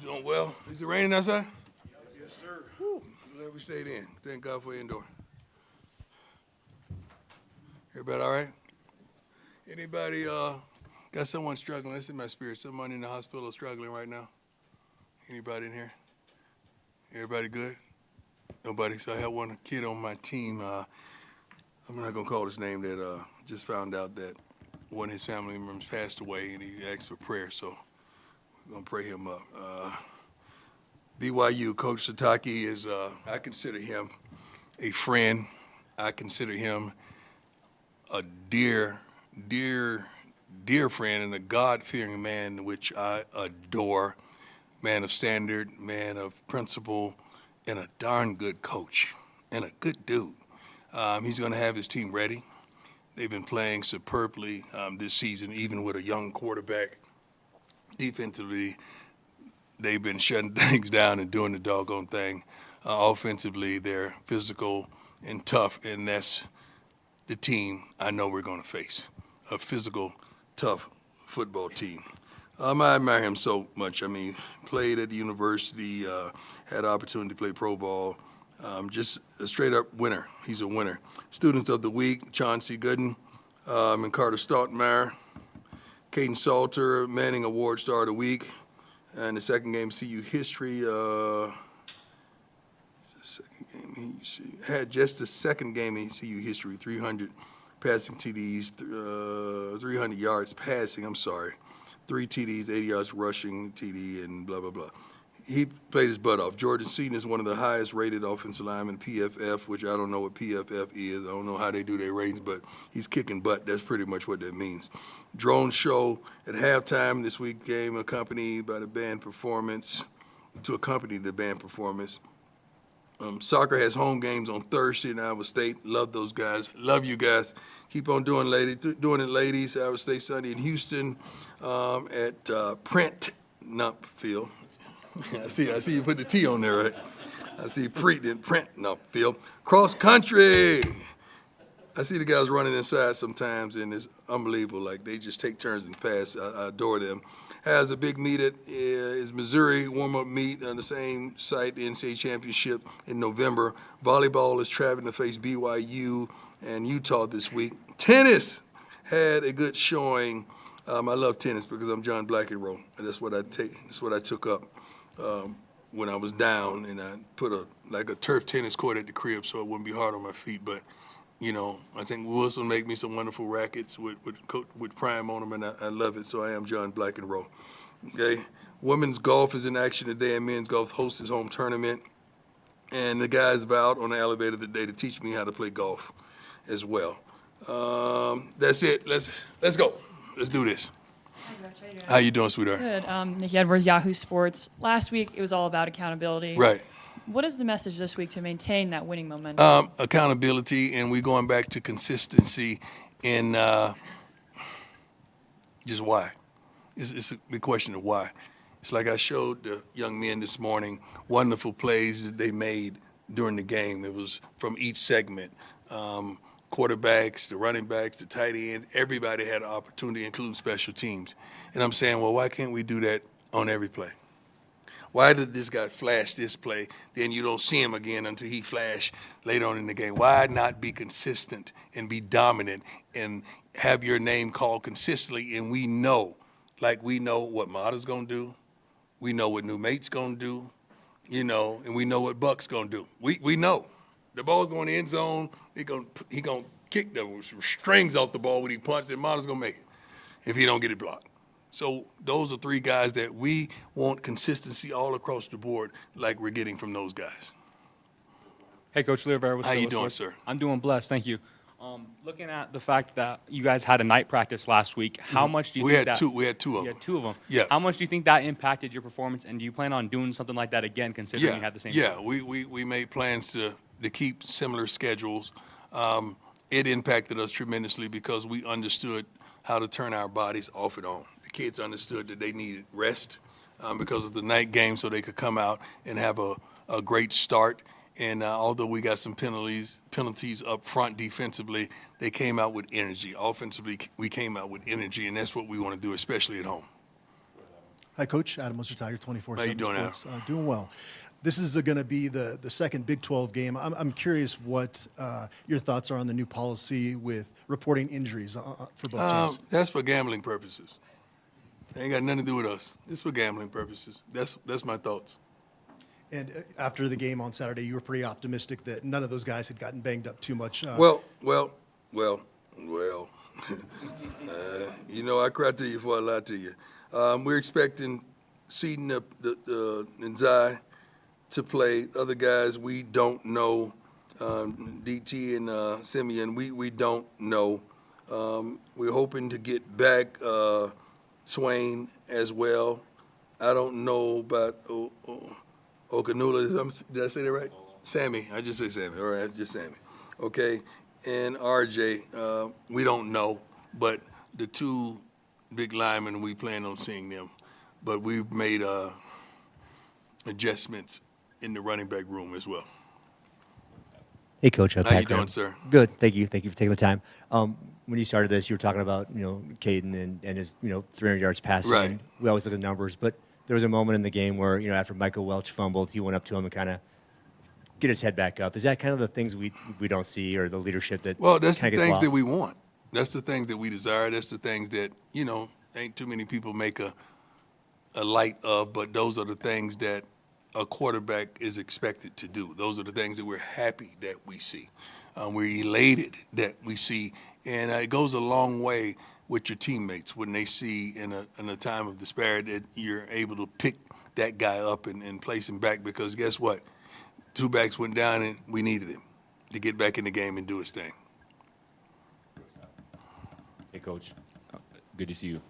Doing well. Is it raining outside? Yes, sir. Whew. Glad we stayed in. Thank God for indoor. Everybody all right? Anybody got someone struggling? That's in my spirit. Someone in the hospital struggling right now? Anybody in here? Everybody good? Nobody. So I had one kid on my team. I'm not going to call his name that just found out that one of his family members passed away, and he asked for prayer. So we're going to pray him up. BYU, Coach Sataki is, I consider him a friend. I consider him a dear friend and a God-fearing man, which I adore. Man of standard, man of principle, and a darn good coach, and a good dude. He's going to have his team ready. They've been playing superbly this season, even with a young quarterback. Defensively, they've been shutting things down and doing the doggone thing. Offensively, they're physical and tough, and that's the team I know we're going to face, a physical, tough football team. I admire him so much. I mean, played at the university, had opportunity to play pro ball, just a straight-up winner. He's a winner. Students of the week, Chauncey Gooden and Carter Stoltenmeyer. Caden Salter, Manning Award Star of the Week. And the second game, CU history. Had just the second game in CU history, 300 passing TDs, 300 yards passing, 3 TDs, 80 yards rushing TD, and blah, blah, blah. He played his butt off. Jordan Seaton is one of the highest rated offensive linemen, PFF, which I don't know what PFF is. I don't know how they do their ratings, but he's kicking butt. That's pretty much what that means. Drone show at halftime this week game accompanied by the band performance, to accompany the band performance. Soccer has home games on Thursday in Iowa State. Love those guys. Love you guys. Keep on doing it, ladies. Iowa State Sunday in Houston at Print Numpfield. I see you put the T on there, right? I see Print Numpfield. Cross country. I see the guys running inside sometimes, and it's unbelievable. Like, they just take turns and pass. I adore them. Has a big meet at is Missouri warm-up meet on the same site, the NCAA championship in November. Volleyball is traveling to face BYU and Utah this week. Tennis had a good showing. I love tennis because I'm John Blackenroe, and that's what I took up when I was down, and I put a turf tennis court at the crib so it wouldn't be hard on my feet. But I think Wilson make me some wonderful rackets with Prime on them, and I love it. So I am John Blackenroe. Okay, women's golf is in action today, and men's golf hosts his home tournament. And the guys vowed on the elevator today to teach me how to play golf as well. That's it. Let's go. Let's do this. How you doing, sweetheart? Good. Nikki Edwards, Yahoo Sports. Last week, it was all about accountability. Right. What is the message this week to maintain that winning momentum? Accountability, and we're going back to consistency in just why. It's a big question of why. It's like I showed the young men this morning wonderful plays that they made during the game. It was from each segment. Quarterbacks, the running backs, the tight end, everybody had an opportunity, including special teams. And I'm saying, well, why can't we do that on every play? Why did this guy flash this play, then you don't see him again until he flash later on in the game? Why not be consistent and be dominant and have your name called consistently? And we know what Mata's going to do. We know what New Mate's going to do, and we know what Buck's going to do. We know. The ball's going in the end zone. He gonna kick the strings off the ball when he punches, and Mata's going to make it if he don't get it blocked. So those are 3 guys that we want consistency all across the board like we're getting from those guys. Hey, Coach Learberg. How you doing, sir? I'm doing blessed, thank you. Looking at the fact that you guys had a night practice last week, how much do you think that... We had two of them. You had 2 of them. Yeah. How much do you think that impacted your performance, and do you plan on doing something like that again, considering you had the same... Yeah, we made plans to keep similar schedules. It impacted us tremendously because we understood how to turn our bodies off and on. The kids understood that they needed rest because of the night game so they could come out and have a great start. And although we got some penalties up front defensively, they came out with energy. Offensively, we came out with energy, and that's what we want to do, especially at home. Hi, Coach. Adam Moser, Tiger 24/7 How you doing, Sports. Doing well. This is going to be the second Big 12 game. I'm curious what your thoughts are on the new policy with reporting injuries for both teams. That's for gambling purposes. It ain't got nothing to do with us. It's for gambling purposes. That's my thoughts. And after the game on Saturday, you were pretty optimistic that none of those guys had gotten banged up too much. Well. I cried to you before I lied to you. We're expecting Seaton the Nzai to play. Other guys we don't know. DT and Simeon, we don't know. We're hoping to get back Swain as well. I don't know about Okanula. Did I say that right? Sammy. I just say Sammy. All right, it's just Sammy. Okay. And RJ, we don't know, but the two big linemen, we plan on seeing them. But we've made adjustments in the running back room as well. Hey, Coach. How Pat you doing, Graham. sir? Good. Thank you. Thank you for taking the time. When you started this, you were talking about, Caden and his, 300 yards passing. Right. We always look at numbers, but there was a moment in the game where, after Michael Welch fumbled, he went up to him and kind of get his head back up. Is that kind of the things we don't see, or the leadership that Well, that's the kinda gets things lost? that we want. That's the things that we desire. That's the things that, ain't too many people make a light of, but those are the things that a quarterback is expected to do. Those are the things that we're happy that we see. We're elated that we see. And it goes a long way with your teammates when they see in a time of despair that you're able to pick that guy up and place him back, because guess what? Two backs went down and we needed him to get back in the game and do his thing. Hey, Coach. Good to see you.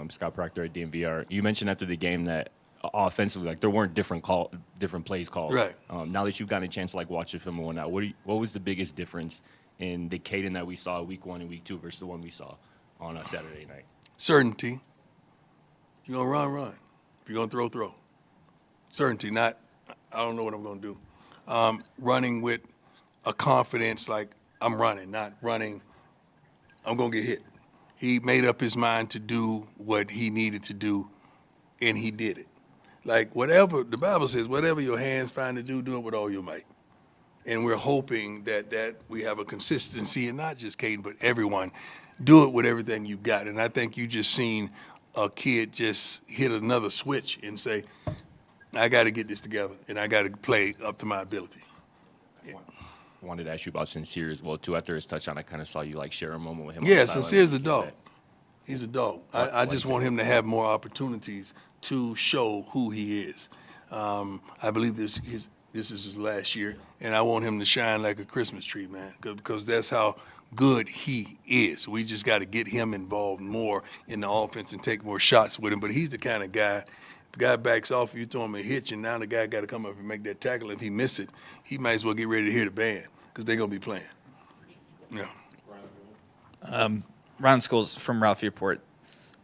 Scott Proctor at DMVR. You mentioned after the game that offensively, there weren't different plays called. Right. Now that you've gotten a chance to watch the film and whatnot, what was the biggest difference in the Caden that we saw week 1 and week 2 versus the one we saw on a Saturday night? Certainty. If you're going to run. If you're going to throw. Certainty, not, I don't know what I'm going to do. Running with a confidence like I'm running, not running, I'm going to get hit. He made up his mind to do what he needed to do, and he did it. Like whatever, the Bible says, whatever your hands find to do it with all your might. And we're hoping that we have a consistency, and not just Caden, but everyone. Do it with everything you got. And I think you just seen a kid just hit another switch and say, I got to get this together, and I got to play up to my ability. Yeah. I wanted to ask you about Sincere as well, too. After his touchdown, I kind of saw you share a moment with him. Yeah, on the sideline. Sincere's a dog. He's a dog. I just Why want is him to have more opportunities to show who he is. I believe this is his last year, and I want him to shine like a Christmas tree, man, because that's how good he is. We just got to get him involved more in the offense and take more shots with him. But he's the kind of guy, if the guy backs off, you throw him a hitch, and now the guy got to come up and make that tackle. If he miss it, he might as well get ready to hear the band, because they're going to be playing. Yeah. Ryan Scholes from Ralphie Report.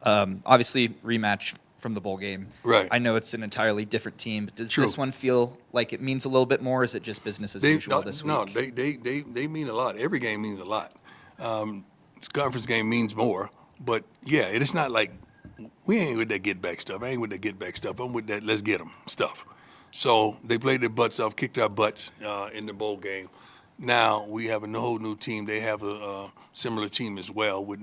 Obviously, rematch from the bowl game. Right. I know it's an entirely different team, but does True. this one feel like it means a little bit more, or is it just business as usual this week? No, they mean a lot. Every game means a lot. This conference game means more, but yeah, it is not like we ain't with that get back stuff. I ain't with that get back stuff. I'm with that let's get them stuff. So they played their butts off, kicked our butts in the bowl game. Now we have a whole new team. They have a similar team as well with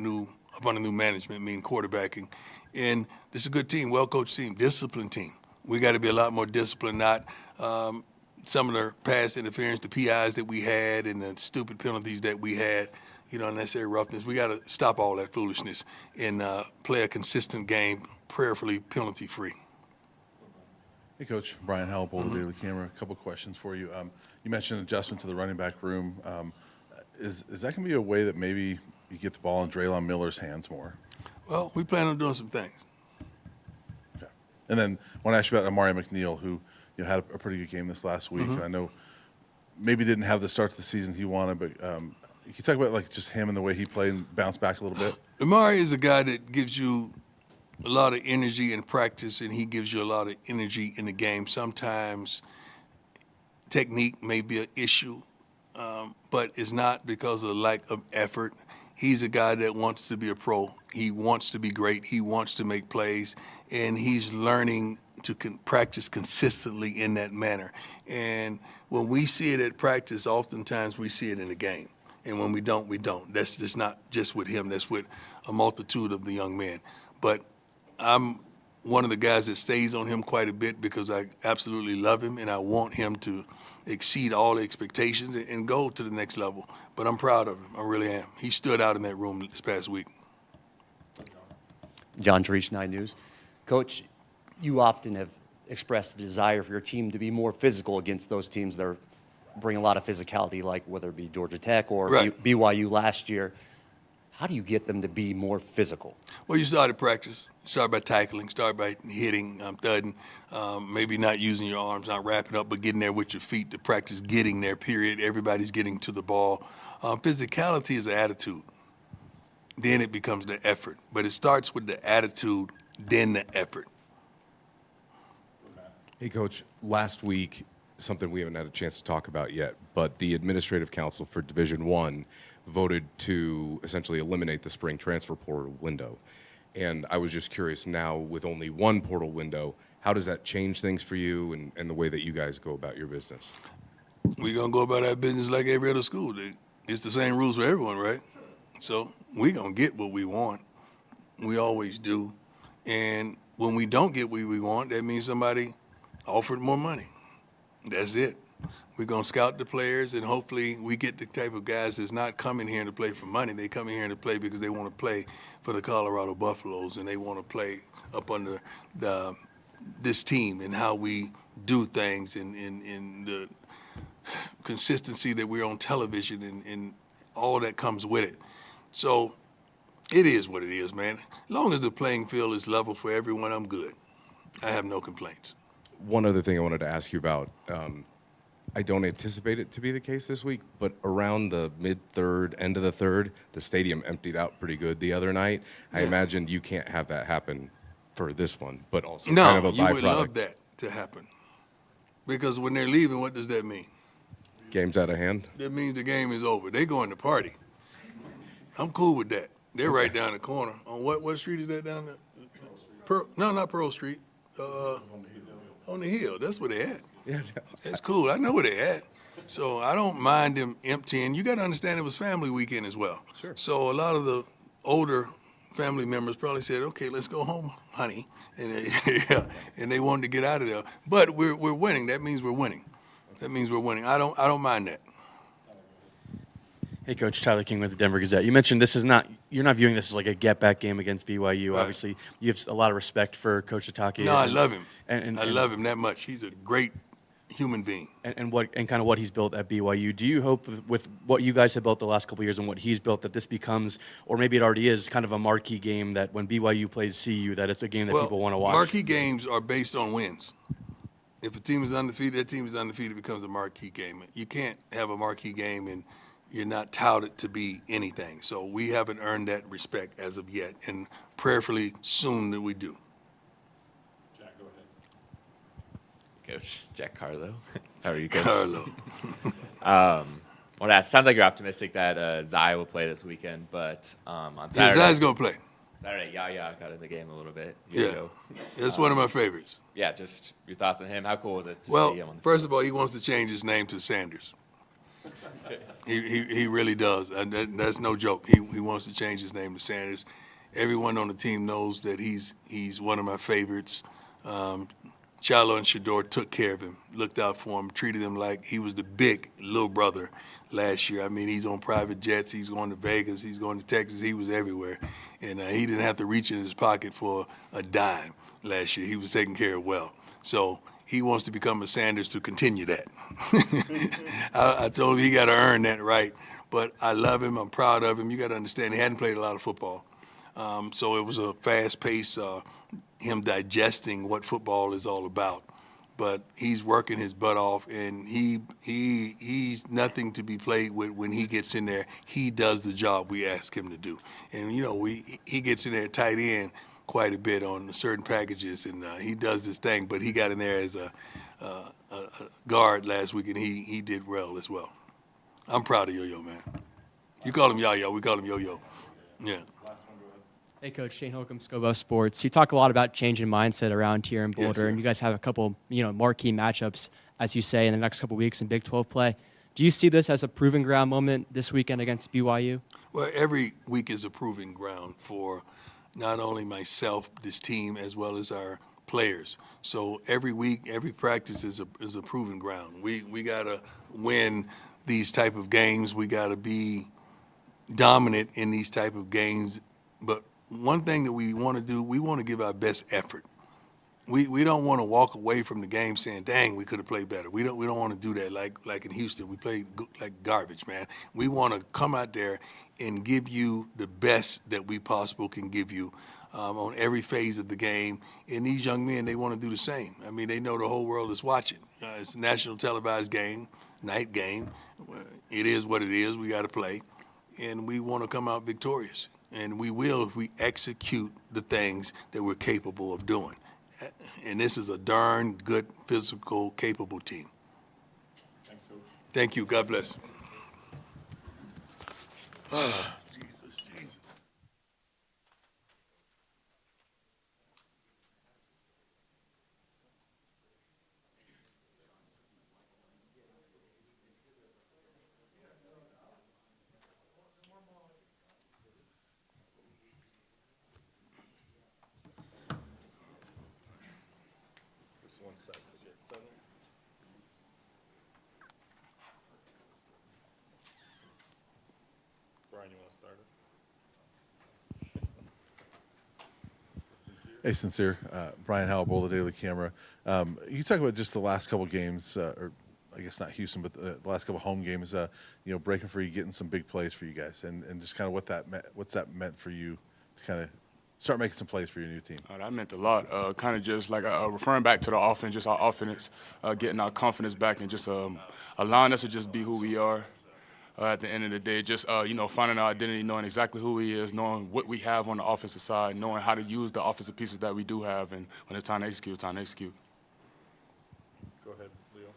under new management, meaning quarterbacking. And this is a good team, well-coached team, disciplined team. We got to be a lot more disciplined, not some of the pass interference, the PIs that we had and the stupid penalties that we had, unnecessary roughness. We got to stop all that foolishness and play a consistent game, prayerfully penalty-free. Hey, Coach. Brian Howell, Boulder Daily Camera. A couple questions for you. You mentioned adjustment to the running back room. Is that going to be a way that maybe you get the ball in Draylon Miller's hands more? Well, we plan on doing some things. Okay. And then I want to ask you about Amari McNeil, who had a pretty good game this last week. And I know maybe didn't have the start to the season he wanted, but can you talk about just him and the way he played and bounced back a little bit? Amari is a guy that gives you a lot of energy in practice, and he gives you a lot of energy in the game. Sometimes technique may be an issue, but it's not because of lack of effort. he's a guy that wants to be a pro. He wants to be great. He wants to make plays, and he's learning to practice consistently in that manner. And when we see it at practice, oftentimes we see it in the game. And when we don't, we don't. That's just not just with him. That's with a multitude of the young men. But I'm one of the guys that stays on him quite a bit because I absolutely love him, and I want him to exceed all expectations and go to the next level. But I'm proud of him. I really am. He stood out in that room this past week. John Treach, 9 News. Coach, you often have expressed a desire for your team to be more physical against those teams that bring a lot of physicality, like whether it be Georgia Tech or Right. BYU last year. How do you get them to be more physical? Well, you start at practice. Start by tackling. Start by hitting, thudding. Maybe not using your arms, not wrapping up, but getting there with your feet to practice getting there, period. Everybody's getting to the ball. Physicality is an attitude. Then it becomes the effort. But it starts with the attitude, then the effort. Hey, Coach, last week, something we haven't had a chance to talk about yet, but the Administrative Council for Division I voted to essentially eliminate the spring transfer portal window. And I was just curious now, with only one portal window, how does that change things for you and the way that you guys go about your business? We're going to go about our business like every other school. It's the same rules for everyone, right? So we're going to get what we want. We always do. And when we don't get what we want, that means somebody offered more money. That's it. We're going to scout the players, and hopefully we get the type of guys that's not coming here to play for money. They come in here to play because they want to play for the Colorado Buffaloes, and they want to play up under this team and how we do things and the consistency that we're on television and all that comes with it. So it is what it is, man. As long as the playing field is level for everyone, I'm good. I have no complaints. One other thing I wanted to ask you about, I don't anticipate it to be the case this week, but around the mid-third, end of the third, the stadium emptied out pretty good the other night. I imagine you can't have that happen for this one, but also kind of a byproduct. No, you would love that to happen. Because when they're leaving, what does that mean? Game's out of hand? That means the game is over. They're going to party. I'm cool with that. They're right down the corner. On what street is that down there? No, not Pearl Street. On the hill. That's where they at. Yeah. That's cool. I know where they at. So I don't mind them emptying. You got to understand it was family weekend as well. Sure. So a lot of the older family members probably said, "Okay, let's go home, honey," and and they wanted to get out of there. But we're winning. That means we're winning. That means we're winning. I don't mind that. Hey, Coach, Tyler King with the Denver Gazette. You mentioned you're not viewing this as like a get-back game against BYU. Right. Obviously, you have a lot of respect for Coach Atake. No, I love him. And I love him that much. He's a great human being. And kind of what he's built at BYU. Do you hope with what you guys have built the last couple of years and what he's built that this becomes, or maybe it already is, kind of a marquee game that when BYU plays CU, that it's a game that people want to watch? Marquee games are based on wins. If a team is undefeated, that team is undefeated, it becomes a marquee game. You can't have a marquee game and you're not touted to be anything. So we haven't earned that respect as of yet, and prayerfully soon that we do. Jack, go ahead. Coach Jack Carlo. How are you, Coach? Carlo. Well, that sounds like you're optimistic that Zai will play this weekend, but on Saturday. Zai's going to play. Saturday, Yaya got in the game a little bit. Yeah. That's one of my favorites. Yeah, just your thoughts on him. How cool was it to see him on the first of all, he wants to change his name to Sanders. He really does. And that's no joke. He wants to change his name to Sanders. Everyone on the team knows that he's one of my favorites. Chalo and Shador took care of him, looked out for him, treated him like he was the big little brother last year. I mean, he's on private jets. He's going to Vegas. He's going to Texas. He was everywhere. And he didn't have to reach in his pocket for a dime last year. He was taken care of well. So he wants to become a Sanders to continue that. I told him he got to earn that right. But I love him. I'm proud of him. You got to understand, he hadn't played a lot of football. So it was a fast pace, him digesting what football is all about. But he's working his butt off, and he's nothing to be played with when he gets in there. He does the job we ask him to do. And, he gets in there tight end quite a bit on certain packages, and he does this thing. But he got in there as a guard last week, and he did well as well. I'm proud of Yo-Yo, man. You call him Yaya, we call him Yo-Yo. Yeah. Hey, Coach. Shane Holcomb, Scobo Sports. You talk a lot about changing mindset around here in Boulder, sir. and you guys have a couple, marquee matchups, as you say, in the next couple weeks in Big 12 play. Do you see this as a proving ground moment this weekend against BYU? Well, every week is a proving ground for not only myself, this team, as well as our players. So every week, every practice is a proving ground. We gotta win these type of games. We gotta be dominant in these type of games. But one thing that we want to do, we want to give our best effort. We don't want to walk away from the game saying, "Dang, we could have played better." We don't want to do that like in Houston. We played like garbage, man. We want to come out there and give you the best that we possible can give you on every phase of the game. And these young men, they want to do the same. I mean, they know the whole world is watching. It's a national televised game, night game. It is what it is. We got to play, and we want to come out victorious. And we will if we execute the things that we're capable of doing. And this is a darn good, physical, capable team. Thanks, Coach. Thank you. God bless. Jesus. Brian, you want to start us? Hey, Sincere. Brian Howell, Boulder Daily Camera. You talk about just the last couple games, or I guess not Houston, but the last couple home games, breaking for you, getting some big plays for you guys, and just kind of what's that meant for you to kind of start making some plays for your new team? That meant a lot. Kind of just like referring back to the offense, just our offense, getting our confidence back and just allowing us to just be who we are. At the end of the day, just finding our identity, knowing exactly who he is, knowing what we have on the offensive side, knowing how to use the offensive pieces that we do have, and when it's time to execute, it's time to execute. Go ahead, Leo.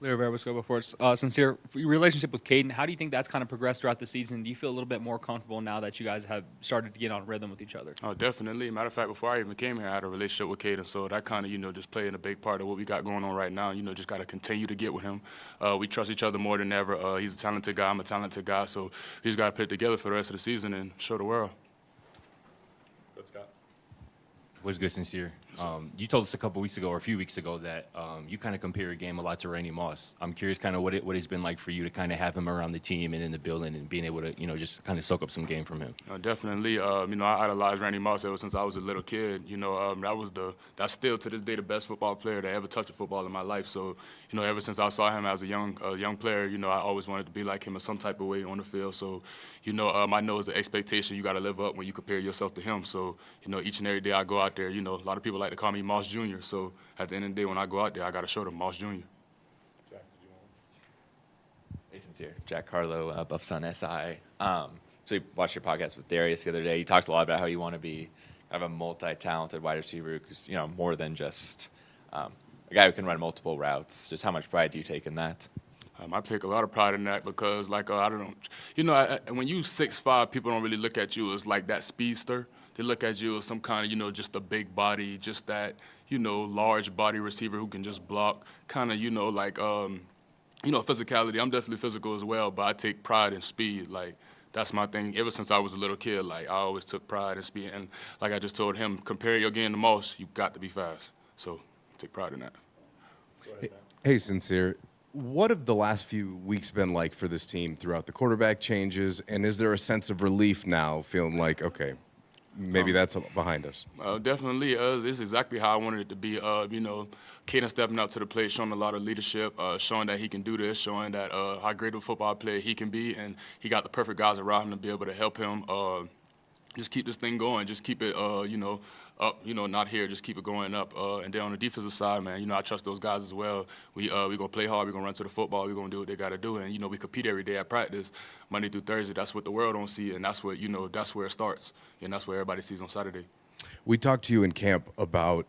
Leo Rivera with Scobo Sports. Sincere, for your relationship with Caden, how do you think that's kind of progressed throughout the season? Do you feel a little bit more comfortable now that you guys have started to get on rhythm with each other? Oh, definitely. Matter of fact, before I even came here, I had a relationship with Caden, so that kind of, just playing a big part of what we got going on right now. Just got to continue to get with him. We trust each other more than ever. He's a talented guy. I'm a talented guy, so we just got to put it together for the rest of the season and show the world. Go, Scott. What's good, Sincere? You told us a couple weeks ago or a few weeks ago that you kind of compare your game a lot to Randy Moss. I'm curious kind of what it's been like for you to kind of have him around the team and in the building and being able to, just kind of soak up some game from him. Definitely. I idolized Randy Moss ever since I was a little kid. That's still to this day the best football player to ever touch a football in my life. So, ever since I saw him as a young player, I always wanted to be like him in some type of way on the field. So, I know it's an expectation you got to live up when you compare yourself to him. So, each and every day I go out there, a lot of people like to call me Moss Jr. So at the end of the day, when I go out there, I got to show them Moss Jr. Jack, did you want? Hey, Sincere. Jack Carlo, Buff Sun SI. So we watched your podcast with Darius the other day. You talked a lot about how you want to be kind of a multi-talented wide receiver who's, more than just a guy who can run multiple routes. Just how much pride do you take in that? I take a lot of pride in that because, I don't know, when you 6'5", people don't really look at you as like that speedster. They look at you as some kind of, just a big body, just that, large body receiver who can just block, kind of, physicality. I'm definitely physical as well, but I take pride in speed. Like, that's my thing. Ever since I was a little kid, I always took pride in speed. And like I just told him, compare your game to Moss, you got to be fast. So I take pride in that. Go ahead, Matt. Hey, Sincere, what have the last few weeks been like for this team throughout the quarterback changes? And is there a sense of relief now, feeling like, okay, maybe that's behind us? Definitely. This is exactly how I wanted it to be. Caden stepping up to the plate, showing a lot of leadership, showing that he can do this, showing that how great of a football player he can be, and he got the perfect guys around him to be able to help him just keep this thing going, just keep it, up, not here, just keep it going up. And then on the defensive side, man, I trust those guys as well. We going to play hard, we're going to run to the football, we're going to do what they got to do. And, we compete every day at practice, Monday through Thursday. That's what the world don't see, and that's what, that's where it starts. And that's where everybody sees on Saturday. We talked to you in camp about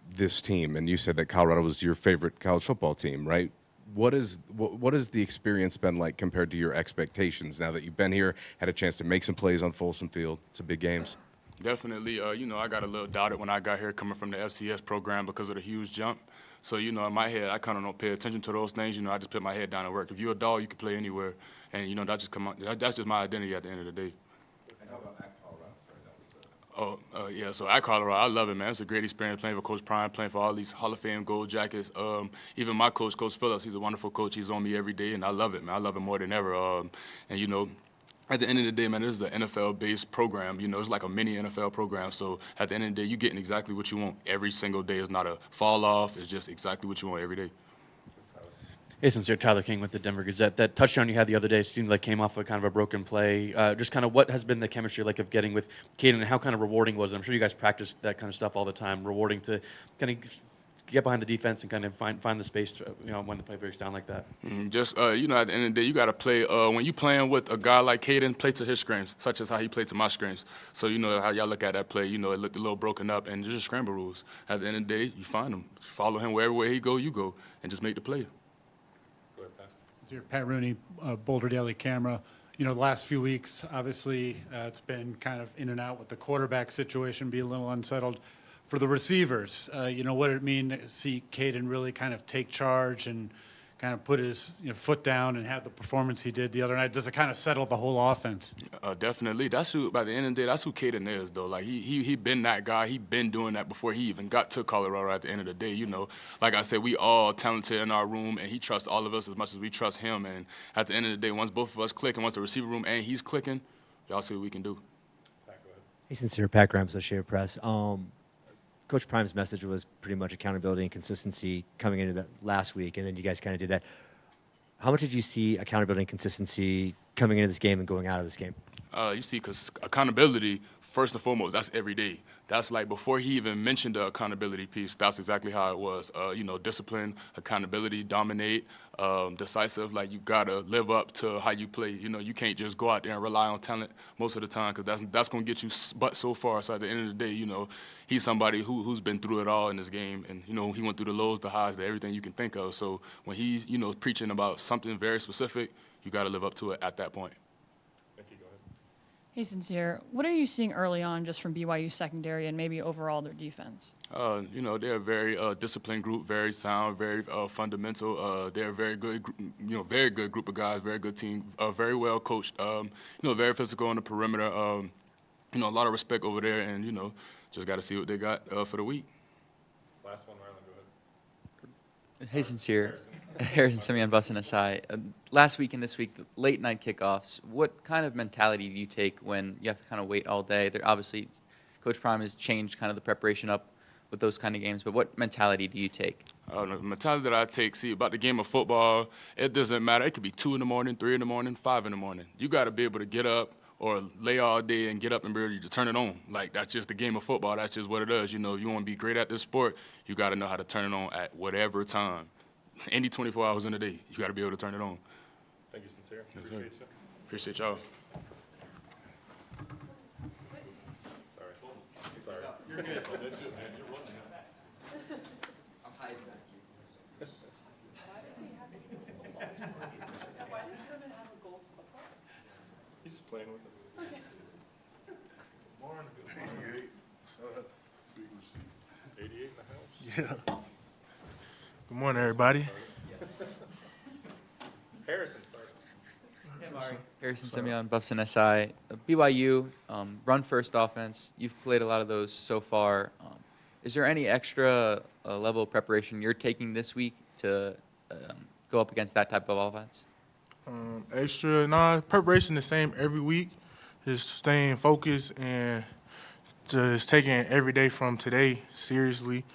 this team, and you said that Colorado was your favorite college football team, right? what is the experience been like compared to your expectations now that you've been here, had a chance to make some plays on Folsom Field? It's a big games. Definitely. I got a little doubted when I got here coming from the FCS program because of the huge jump. So, in my head, I kind of don't pay attention to those things. I just put my head down and work. If you're a dog, you can play anywhere. And, that's just my identity at the end of the day. And how about at Colorado? Sorry, Yeah, so at Colorado, I love it, man. It's a great experience playing for Coach Prime, playing for all these Hall of Fame gold jackets. Even my coach, Coach Phillips, he's a wonderful coach. He's on me every day, and I love it, man. I love it more than ever. At the end of the day, man, this is an NFL-based program. It's like a mini NFL program. So at the end of the day, you're getting exactly what you want every single day. It's not a fall off. It's just exactly what you want every day. Hey, since you're Tyler King with the Denver Gazette, that touchdown you had the other day seemed like came off of kind of a broken play. Just kind of what has been the chemistry like of getting with Caden, and how kind of rewarding was it? I'm sure you guys practice that kind of stuff all the time. Rewarding to kind of get behind the defense and kind of find the space to, when the play breaks down like that. At the end of the day, you got to play. When you playing with a guy like Caden, play to his screams, such as how he played to my screams. So how y'all look at that play, it looked a little broken up, and just scramble rules. At the end of the day, you find him, follow him wherever way he go, you go, and just make the play. Here, Pat Rooney, Boulder Daily Camera. The last few weeks, obviously, it's been kind of in and out with the quarterback situation, be a little unsettled. For the receivers, what did it mean to see Caden really kind of take charge and kind of put his foot down and have the performance he did the other night? Does it kind of settle the whole offense? Definitely. That's who. By the end of the day, that's who Caden is, though. Like he been that guy. He been doing that before he even got to Colorado. At the end of the day, like I said, we all talented in our room, and he trusts all of us as much as we trust him. And at the end of the day, once both of us click, and once the receiver room and he's clicking, y'all see what we can do. Hey, Sincere, Pat Graham, Associated Press. Coach Prime's message was pretty much accountability and consistency coming into that last week, and then you guys kind of did that. How much did you see accountability and consistency coming into this game and going out of this game? You see, because accountability, first and foremost, that's every day. That's like before he even mentioned the accountability piece, that's exactly how it was. Discipline, accountability, dominate, decisive. Like, you got to live up to how you play. You can't just go out there and rely on talent most of the time, because that's going to get you but so far. So at the end of the day, he's somebody who's been through it all in this game. And, he went through the lows, the highs, everything you can think of. So when he's, preaching about something very specific, you got to live up to it at that point. Hey, Sincere, what are you seeing early on just from BYU secondary and maybe overall their defense? They're a very disciplined group, very sound, very fundamental. They're a very good, very good group of guys, very good team, very well coached. Very physical on the perimeter. A lot of respect over there, and just got to see what they got for the week. Last one, Marlon, go ahead. Hey, Sincere. Harrison Simeon, Buffs and SI. Last week and this week, late night kickoffs. What kind of mentality do you take when you have to kind of wait all day? Obviously, Coach Prime has changed kind of the preparation up with those kind of games, but what mentality do you take? The mentality that I take, about the game of football, it doesn't matter. It could be 2 in the morning, 3 in the morning, 5 in the morning. You got to be able to get up or lay all day and get up and be able to turn it on. Like, that's just the game of football. That's just what it is. If you want to be great at this sport, you got to know how to turn it on at whatever time. Any 24 hours in a day, you got to be able to turn it on. Thank you, Sincere. Appreciate you. Appreciate y'all. Sorry. You're good. That's it, man. You're running now. I'm hiding back here. He's just playing with it. Okay. Lauren's good. 88. Big receipt. 88 in the house. Yeah. Good morning, everybody. Harrison, sorry. Hey, Mari. Harrison Simeon, Buffs and SI. BYU, run-first offense. You've played a lot of those so far. Is there any extra level of preparation you're taking this week to go up against that type of offense? Preparation the same every week. Just staying focused and just taking every day from today seriously,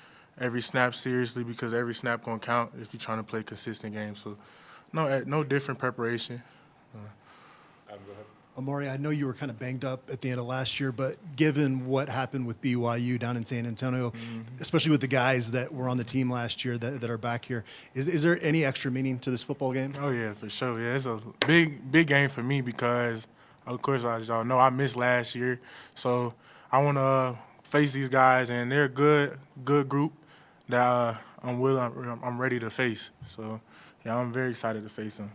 every snap seriously, because every snap gonna count if you're trying to play consistent games. So, no different preparation. Amari, I know you were kind of banged up at the end of last year, but given what happened with BYU down in San Antonio, especially with the guys that were on the team last year that are back here, is there any extra meaning to this football game? Oh, yeah, for sure. Yeah, it's a big game for me because, of course, as y'all know, I missed last year. So I want to face these guys, and they're a good group that I'm ready to face. So, yeah, I'm very excited to face him.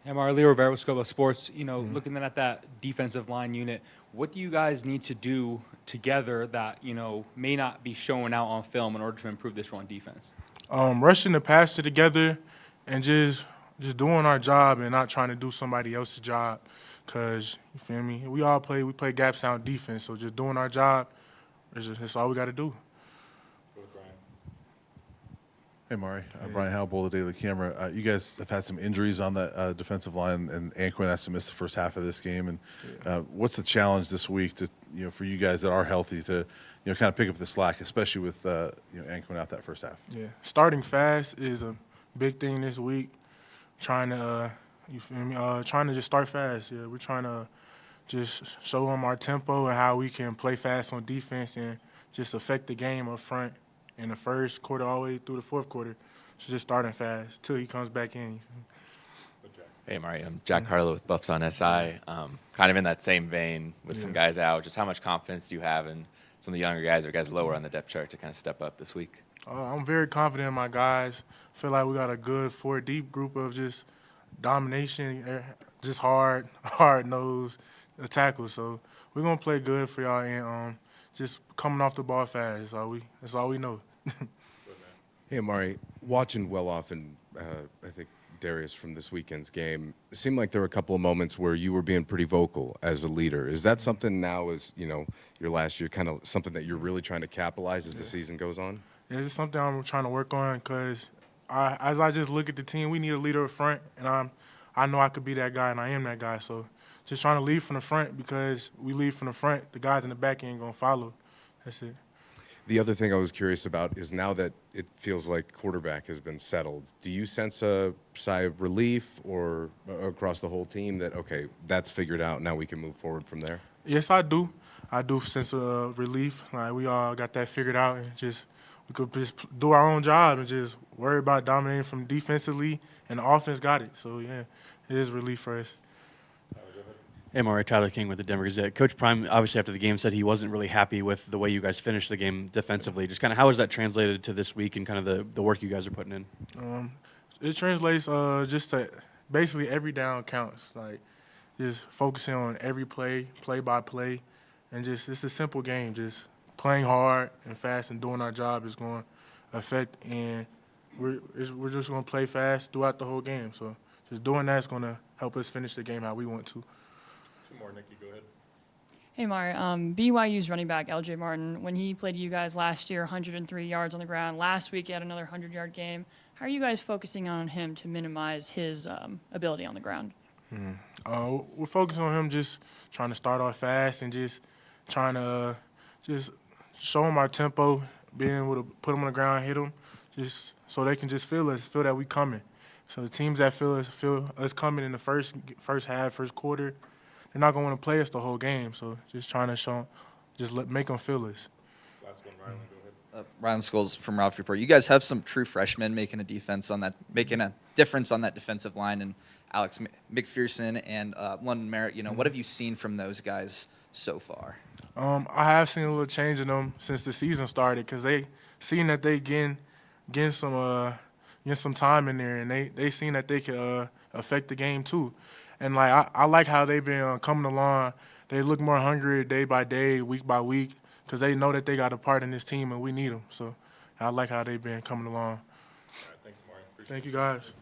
Amar, Leo Rivera with Scobo Sports. You know, looking at that defensive line unit, what do you guys need to do together that, you know, may not be showing out on film in order to improve this run defense? Rushing the passer together and just doing our job and not trying to do somebody else's job. Cause you feel me, we play gap sound defense. So just doing our job that's all we got to do. Hey, Mari. Brian Howell, Boulder Daily Camera. You guys have had some injuries on that defensive line, and Anquin has to miss the first half of this game. And what's the challenge this week to, for you guys that are healthy to, kind of pick up the slack, especially with, Anquin out that first half? Yeah, starting fast is a big thing this week. Trying to, trying to just start fast. Yeah, we're trying to just show them our tempo and how we can play fast on defense and just affect the game up front. In the first quarter all the way through the fourth quarter. So just starting fast till he comes back in. Hey, Mari, I'm Jack Harlow with Buffs on SI. Kind of in that same vein with some guys out, just how much confidence do you have in some of the younger guys or guys lower on the depth chart to kind of step up this week? I'm very confident in my guys. I feel like we got a good four-deep group of just domination, just hard-nosed tackles. So we're going to play good for y'all and just coming off the ball fast. That's all we know. Hey, Amari, watching Well-Off and I think Darius from this weekend's game, it seemed like there were a couple of moments where you were being pretty vocal as a leader. Is that something now, as your last year, kind of something that you're really trying to capitalize as the season goes on? Yeah, it's something I'm trying to work on because as I just look at the team, we need a leader up front, and I know I could be that guy, and I am that guy. So just trying to lead from the front because we lead from the front, the guys in the back ain't going to follow. That's it. The other thing I was curious about is now that it feels like quarterback has been settled, do you sense a sigh of relief or across the whole team that, okay, that's figured out, now we can move forward from there? Yes, I do. I do sense a relief. Like we all got that figured out and we could just do our own job and just worry about dominating from defensively, and the offense got it. So, yeah, it is relief for us. Hey, Maury, Tyler King with the Denver Gazette. Coach Prime, obviously, after the game, said he wasn't really happy with the way you guys finished the game defensively. Just kind of how has that translated to this week and kind of the work you guys are putting in? It translates just to basically every down counts. Like just focusing on every play by play, and just it's a simple game. Just playing hard and fast and doing our job is going to affect, and we're just going to play fast throughout the whole game. So just doing that is going to help us finish the game how we want to. Two more, Nikki, go ahead. Hey, Mari. BYU's running back, L.J. Martin, when he played you guys last year, 103 yards on the ground. Last week, he had another 100-yard game. How are you guys focusing on him to minimize his ability on the ground? We're focusing on him just trying to start off fast and just trying to just show him our tempo, being able to put him on the ground, hit him, just so they can just feel that we coming. So the teams that feel us coming in the first half, first quarter, they're not going to want to play us the whole game. So just trying to show them, make them feel us. Last one, Rylan, go ahead. Ryan Scholes from Ralph Report. You guys have some true freshmen making a difference on that defensive line, and Alex McPherson and London Merritt. What have you seen from those guys so far? I have seen a little change in them since the season started because they seen that they getting some time in there, and they seen that they could affect the game too. And I like how they've been coming along. They look more hungry day by day, week by week, because they know that they got a part in this team and we need them. So I like how they've been coming along. All right, thanks, Amari. Thank you, guys.